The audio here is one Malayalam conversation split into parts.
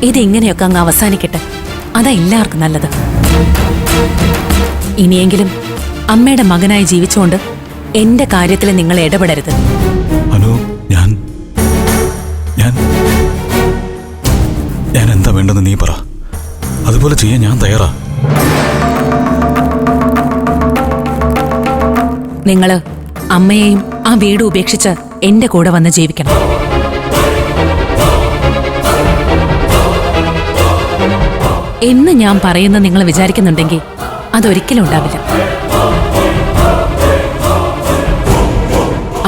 ഇതിങ്ങനെയൊക്കെ അങ്ങ് അവസാനിക്കട്ടെ. അതാ എല്ലാവർക്കും നല്ലത്. ഇനിയെങ്കിലും അമ്മയുടെ മകനായി ജീവിച്ചുകൊണ്ട് എന്റെ കാര്യത്തിൽ നിങ്ങൾ ഇടപെടരുത്. അനു, ഞാൻ എന്താ വേണ്ടെന്ന് നീ പറ. അതുപോലെ ചെയ്യാൻ ഞാൻ തയ്യാറാ. നിങ്ങള് അമ്മയെയും ആ വീട് ഉപേക്ഷിച്ച് എന്റെ കൂടെ വന്ന് ജീവിക്കണം. എന്ന് ഞാൻ പറയുന്ന നിങ്ങൾ വിചാരിക്കുന്നുണ്ടെങ്കിൽ അതൊരിക്കലും ഉണ്ടാവില്ല.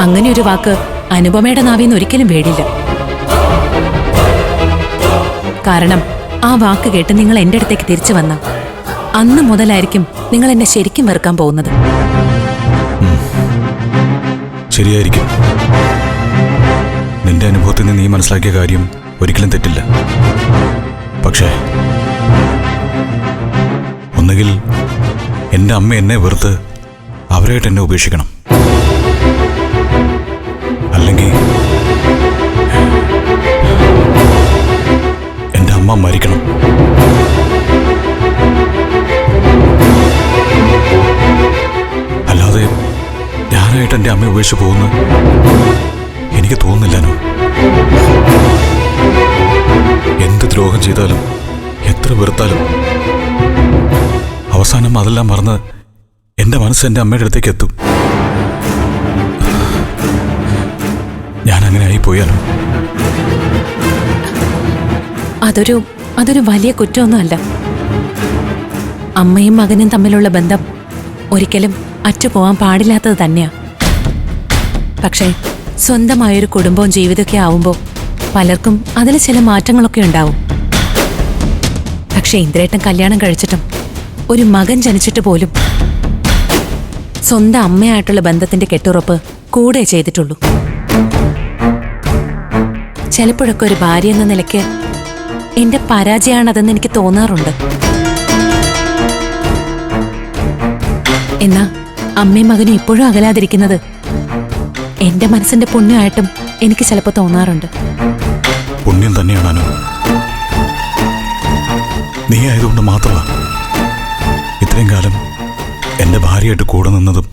അങ്ങനെ ഒരു വാക്ക് അനുപമയുടെ നാവിന്ന് ഒരിക്കലും വേടില്ല. കാരണം ആ വാക്ക് കേട്ട് നിങ്ങൾ എന്റെ അടുത്തേക്ക് തിരിച്ചു വന്ന അന്ന് മുതലായിരിക്കും നിങ്ങൾ എന്നെ ശരിക്കും വെറുക്കാൻ പോകുന്നത്. ശരിയായിരിക്കും. നിന്റെ അനുഭവത്തിൽ നിന്ന് നീ മനസ്സിലാക്കിയ കാര്യം ഒരിക്കലും തെറ്റില്ല. പക്ഷേ ഒന്നുകിൽ എൻ്റെ അമ്മ എന്നെ വെറുത്ത് അവരായിട്ട് എന്നെ ഉപേക്ഷിക്കണം, അല്ലെങ്കിൽ എൻ്റെ അമ്മ മരിക്കണം. അല്ലാതെ ഞാനായിട്ട് എൻ്റെ അമ്മയെ ഉപേക്ഷിച്ച് പോകുന്നു എനിക്ക് തോന്നുന്നില്ലനോ. എന്ത് ദ്രോഹം ചെയ്താലും എത്ര വെറുത്താലും അവസാനം അതെല്ലാം മറന്ന് എൻ്റെ മനസ്സ് എൻ്റെ അമ്മയുടെ അടുത്തേക്ക് എത്തും. ഞാൻ അങ്ങനെ ആയി പോയാലോ? അതൊരു വലിയ കുറ്റമൊന്നുമല്ല. അമ്മയും മകനും തമ്മിലുള്ള ബന്ധം ഒരിക്കലും അറ്റുപോവാൻ പാടില്ലാത്തത് തന്നെയാ. പക്ഷേ സ്വന്തമായൊരു കുടുംബവും ജീവിതമൊക്കെ ആവുമ്പോൾ പലർക്കും അതിൽ ചില മാറ്റങ്ങളൊക്കെ ഉണ്ടാവും. പക്ഷെ ഇന്ദ്രേട്ടൻ കല്യാണം കഴിച്ചിട്ടും ഒരു മകൻ ജനിച്ചിട്ട് പോലും സ്വന്തം അമ്മയായിട്ടുള്ള ബന്ധത്തിന്റെ കെട്ടുറപ്പ് കൂടെ ചെയ്തിട്ടുള്ളൂ. ചിലപ്പോഴൊക്കെ ഒരു ഭാര്യ എന്ന നിലയ്ക്ക് എന്റെ പരാജയമാണതെന്ന് എനിക്ക് തോന്നാറുണ്ട്. എന്നാ അമ്മയും മകനും ഇപ്പോഴും അകലാതിരിക്കുന്നത് എന്റെ മനസ്സിന്റെ പുണ്യമായിട്ടും എനിക്ക് ചിലപ്പോൾ തോന്നാറുണ്ട്. പുണ്യം തന്നെയാണോ? നീ ആയതുകൊണ്ട് മാത്രമാണ് ഇത്രയും കാലം എൻ്റെ ഭാര്യയായിട്ട് കൂടെ നിന്നതും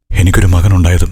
എനിക്കൊരു മകനുണ്ടായതും.